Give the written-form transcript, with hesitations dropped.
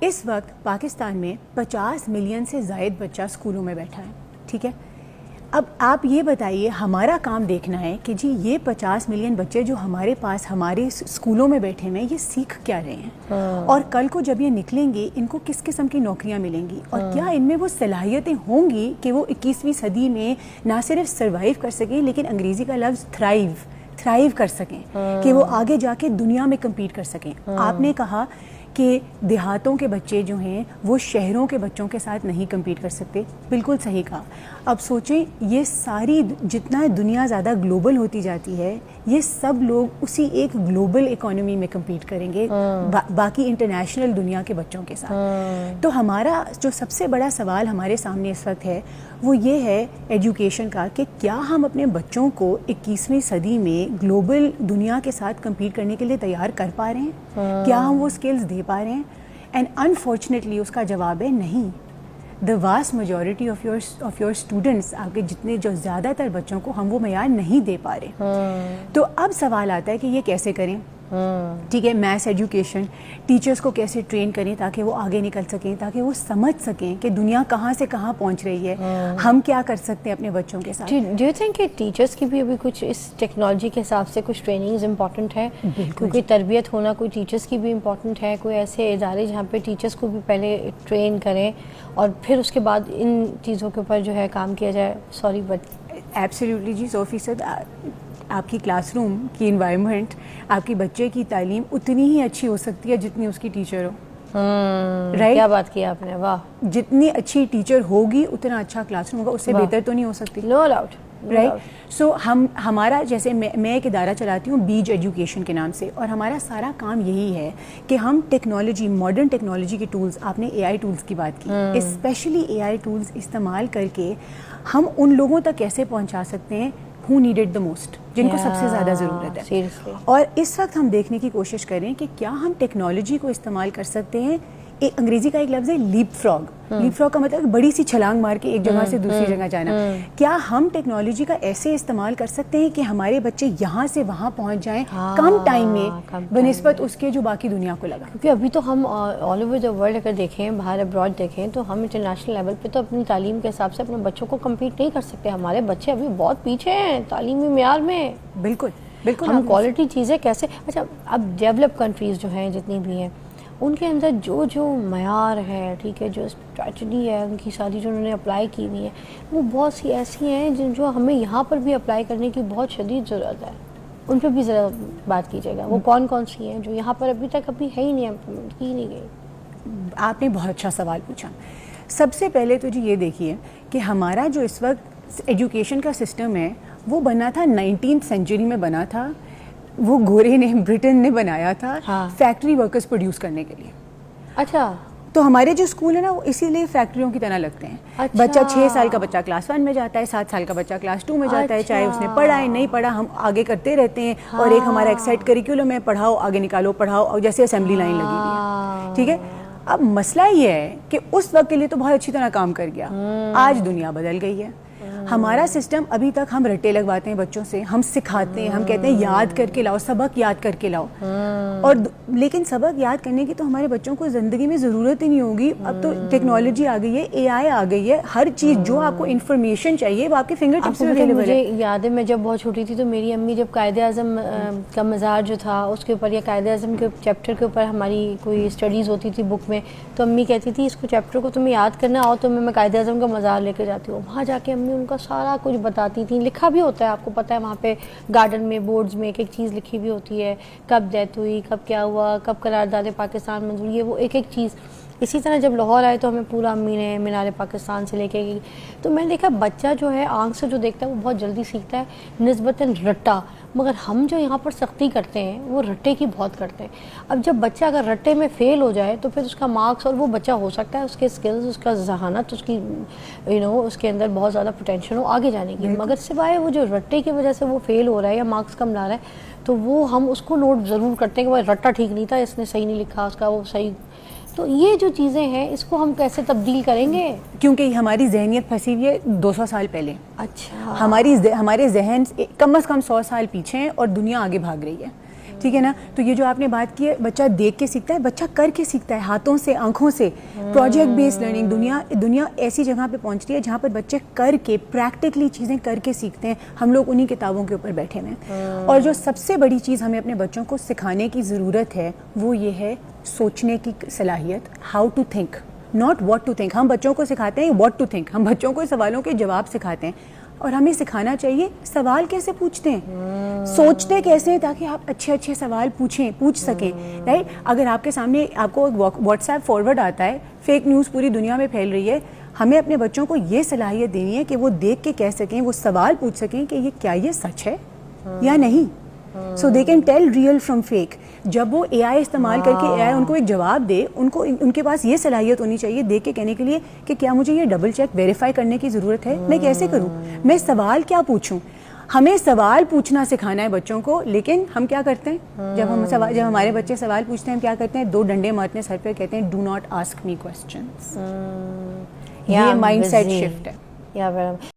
اس وقت پاکستان میں 50 ملین سے زائد بچہ اسکولوں میں بیٹھا ہے, ٹھیک ہے. اب آپ یہ بتائیے, ہمارا کام دیکھنا ہے کہ جی یہ 50 ملین بچے جو ہمارے پاس ہمارے اسکولوں میں بیٹھے ہوئے ہیں, یہ سیکھ کیا رہے ہیں, اور کل کو جب یہ نکلیں گے ان کو کس قسم کی نوکریاں ملیں گی, اور کیا ان میں وہ صلاحیتیں ہوں گی کہ وہ 21ویں صدی میں نہ صرف سروائیو کر سکیں, لیکن انگریزی کا لفظ تھرائیو کر سکیں, کہ وہ آگے جا کے دنیا میں کمپیٹ کر سکیں. آپ نے کہا کہ دیہاتوں کے بچے جو ہیں وہ شہروں کے بچوں کے ساتھ نہیں کمپیٹ کر سکتے, بالکل صحیح کہا. اب سوچیں, یہ ساری جتنا دنیا زیادہ گلوبل ہوتی جاتی ہے, یہ سب لوگ اسی ایک گلوبل اکانومی میں کمپیٹ کریں گے باقی انٹرنیشنل دنیا کے بچوں کے ساتھ. تو ہمارا جو سب سے بڑا سوال ہمارے سامنے اس وقت ہے وہ یہ ہے ایجوکیشن کا, کہ کیا ہم اپنے بچوں کو 21ویں صدی میں گلوبل دنیا کے ساتھ کمپیٹ کرنے کے لیے تیار کر پا رہے ہیں, کیا ہم وہ سکلز دے پا رہے ہیں. اینڈ انفارچونیٹلی اس کا جواب ہے نہیں. The vast majority of your students, آپ کے جتنے جو زیادہ تر بچوں کو ہم وہ معیار نہیں دے پا رہے. تو اب سوال آتا ہے کہ یہ کیسے کریں. ٹھیک ہے, میتھس ایجوکیشن, ٹیچرس کو کیسے ٹرین کریں تاکہ وہ آگے نکل سکیں, تاکہ وہ سمجھ سکیں کہ دنیا کہاں سے کہاں پہنچ رہی ہے, ہم کیا کر سکتے ہیں اپنے بچوں کے ساتھ. ڈو یو تھنک کہ ٹیچرس کی بھی ابھی کچھ اس ٹیکنالوجی کے حساب سے کچھ ٹریننگز امپورٹنٹ ہے, کیونکہ تربیت ہونا کوئی ٹیچرس کی بھی امپورٹنٹ ہے, کوئی ایسے ادارے جہاں پہ ٹیچرس کو بھی پہلے ٹرین کریں اور پھر اس کے بعد ان چیزوں کے اوپر جو ہے کام کیا جائے. سوری بٹ ایبسلیوٹلی جی, 100%. آپ کی کلاس روم کی انوائرمنٹ, آپ کی بچے کی تعلیم اتنی ہی اچھی ہو سکتی ہے جتنی اس کی ٹیچر ہو. رائٹ, کیا بات کی آپ نے, واہ. جتنی اچھی ٹیچر ہوگی اتنا اچھا کلاس روم ہوگا, اس سے بہتر تو نہیں ہو سکتی. No doubt. رائٹ. سو ہمارا جیسے میں ایک ادارہ چلاتی ہوں بیج ایجوکیشن کے نام سے, اور ہمارا سارا کام یہی ہے کہ ہم ٹیکنالوجی, ماڈرن ٹیکنالوجی کے ٹولز, آپ نے اے آئی ٹولز کی بات کی, اسپیشلی اے آئی ٹولز استعمال کر کے ہم ان لوگوں تک کیسے پہنچا سکتے ہیں who needed the most, جن کو سب سے زیادہ ضرورت ہے. اور اس وقت ہم دیکھنے کی کوشش کریں کہ کیا ہم ٹیکنالوجی کو استعمال کر سکتے ہیں. انگریزی کا ایک لفظ ہے لیپ فراگ. لیپ فراگ کا مطلب بڑی سی چھلانگ مار کے ایک جگہ سے دوسری جگہ جانا. کیا ہم ٹیکنالوجی کا ایسے استعمال کر سکتے ہیں کہ ہمارے بچے یہاں سے وہاں پہنچ جائیں کم ٹائم میں بنسبت اس کے جو باقی دنیا کو لگا. کیونکہ ابھی تو ہم آل اوور دا ورلڈ اگر دیکھیں, باہر ابراڈ دیکھیں, تو ہم انٹرنیشنل لیول پہ تو اپنی تعلیم کے حساب سے اپنے بچوں کو کمپیٹ نہیں کر سکتے. ہمارے بچے ابھی بہت پیچھے ہیں تعلیمی معیار میں. بالکل بالکل. ہم کوالٹی چیزیں کیسے, اچھا اب ڈیولپ کنٹریز جو ہیں جتنی بھی ہیں ان کے اندر جو معیار ہے, ٹھیک ہے, جو اسٹریٹجی ہے ان کی ساری جو انہوں نے اپلائی کی ہوئی ہے, وہ بہت سی ایسی ہیں جو ہمیں یہاں پر بھی اپلائی کرنے کی بہت شدید ضرورت ہے. ان پہ بھی ذرا بات کیجیے گا, وہ کون سی ہیں جو یہاں پر ابھی تک ہے ہی نہیں, امپلیمنٹ کی نہیں گئی. آپ نے بہت اچھا سوال پوچھا. سب سے پہلے تو جی یہ دیکھیے کہ ہمارا جو اس وقت ایجوکیشن کا سسٹم ہے وہ بنا تھا 19th سینچری میں بنا تھا, وہ گورے نے, برٹن نے بنایا تھا فیکٹری ورکرز پروڈیوس کرنے کے لیے. اچھا, تو ہمارے جو اسکول ہیں نا وہ اسی لیے فیکٹریوں کی طرح لگتے ہیں. بچہ 6 سال کا بچہ کلاس 1 میں جاتا ہے, 7 سال کا بچہ کلاس 2 میں جاتا ہے, چاہے اس نے پڑھا ہے نہیں پڑھا, ہم آگے کرتے رہتے ہیں. اور ایک ہمارا ایک سیٹ کریکولم ہے, پڑھاؤ آگے نکالو, پڑھاؤ, اور جیسے اسمبلی لائن لگی ہوئی ہے. ٹھیک ہے, اب مسئلہ یہ ہے کہ اس وقت کے لیے تو بہت اچھی طرح کام کر گیا. آج دنیا بدل گئی ہے. ہمارا سسٹم ابھی تک ہم رٹے لگواتے ہیں بچوں سے, ہم سکھاتے ہیں, ہم کہتے ہیں یاد کر کے لاؤ, سبق یاد کر کے لاؤ, اور لیکن سبق یاد کرنے کی تو ہمارے بچوں کو زندگی میں ضرورت ہی نہیں ہوگی. اب تو ٹیکنالوجی آ گئی ہے, اے آئی آ گئی ہے, ہر چیز جو آپ کو انفارمیشن چاہیے وہ آپ کے فنگر ٹپس پہ اویلیبل ہے. مجھے یاد ہے میں جب بہت چھوٹی تھی تو میری امی جب قائد اعظم کا مزار جو تھا اس کے اوپر یا قائد اعظم کے چیپٹر کے اوپر ہماری کوئی اسٹڈیز ہوتی تھی بک میں, تو امی کہتی تھی اس کو چیپٹر کو تمہیں یاد کرنا آؤ تو میں قائد اعظم کا مزار لے کے جاتی ہوں. وہاں جا کے امی ان کا سارا کچھ بتاتی تھیں, لکھا بھی ہوتا ہے, آپ کو پتہ ہے وہاں پہ گارڈن میں بورڈز میں ایک چیز لکھی بھی ہوتی ہے, کب ڈیتھ ہوئی, کب کیا ہوا, کب قرارداد پاکستان منظور, یہ وہ ایک چیز. اسی طرح جب لاہور آئے تو ہمیں پورا امی نے مینار پاکستان سے لے کے گئی. تو میں نے دیکھا بچہ جو ہے آنکھ سے جو دیکھتا ہے وہ بہت جلدی سیکھتا ہے نسبتاً رٹا, مگر ہم جو یہاں پر سختی کرتے ہیں وہ رٹے کی بہت کرتے ہیں. اب جب بچہ اگر رٹے میں فیل ہو جائے تو پھر اس کا مارکس, اور وہ بچہ ہو سکتا ہے اس کے سکلز, اس کا ذہانت, اس کی اس کے اندر بہت زیادہ پوٹینشیل ہو آگے جانے کی, مگر سوائے وہ جو رٹے کی وجہ سے وہ فیل ہو رہا ہے یا مارکس کم لا رہا ہے تو وہ ہم اس کو نوٹ ضرور کرتے ہیں کہ وہ رٹا ٹھیک نہیں تھا, اس نے صحیح نہیں لکھا, اس کا وہ صحیح. تو یہ جو چیزیں ہیں اس کو ہم کیسے تبدیل کریں گے؟ کیونکہ ہماری ذہنیت پھنسی ہوئی ہے 200 سال پہلے. اچھا, ہمارے ذہن کم از کم 100 سال پیچھے ہیں اور دنیا آگے بھاگ رہی ہے. ٹھیک ہے نا. تو یہ جو آپ نے بات کی ہے, بچہ دیکھ کے سیکھتا ہے, بچہ کر کے سیکھتا ہے, ہاتھوں سے, آنکھوں سے. پروجیکٹ بیسڈ لرننگ, دنیا ایسی جگہ پہ پہنچ رہی ہے جہاں پر بچے کر کے پریکٹیکلی چیزیں کر کے سیکھتے ہیں. ہم لوگ انہی کتابوں کے اوپر بیٹھے ہوئے ہیں. اور جو سب سے بڑی چیز ہمیں اپنے بچوں کو سکھانے کی ضرورت ہے وہ یہ ہے سوچنے کی صلاحیت, how to think, not what to think. ہم بچوں کو سکھاتے ہیں واٹ ٹو تھنک, ہم بچوں کو سوالوں کے جواب سکھاتے ہیں, اور ہمیں سکھانا چاہیے سوال کیسے پوچھتے ہیں, سوچتے کیسے ہیں, تاکہ آپ اچھے اچھے سوال پوچھ سکیں. رائٹ, اگر آپ کے سامنے آپ کو واٹس ایپ فارورڈ آتا ہے, فیک نیوز پوری دنیا میں پھیل رہی ہے, ہمیں اپنے بچوں کو یہ صلاحیت دینی ہے کہ وہ دیکھ کے کہہ سکیں, وہ سوال پوچھ سکیں کہ کیا یہ سچ ہے یا نہیں. So they can tell real from fake. جب وہ اے آئی استعمال کر کے اے آئی ان کو ایک جواب دے, ان کے پاس یہ صلاحیت ہونی چاہیے دیکھ کے کہنے کے لیے کہ کیا مجھے یہ ڈبل چیک ویریفائی کرنے کی ضرورت ہے, میں کیسے کروں, میں سوال کیا پوچھوں. ہمیں سوال پوچھنا سکھانا ہے بچوں کو. لیکن ہم کیا کرتے ہیں, جب ہمارے بچے سوال پوچھتے ہیں, ہم کیا کرتے ہیں, 2 ڈنڈے مارتے ہیں سر پہ, کہتے ہیں do not ask me questions. یہ مائنڈ سیٹ شفٹ ہے.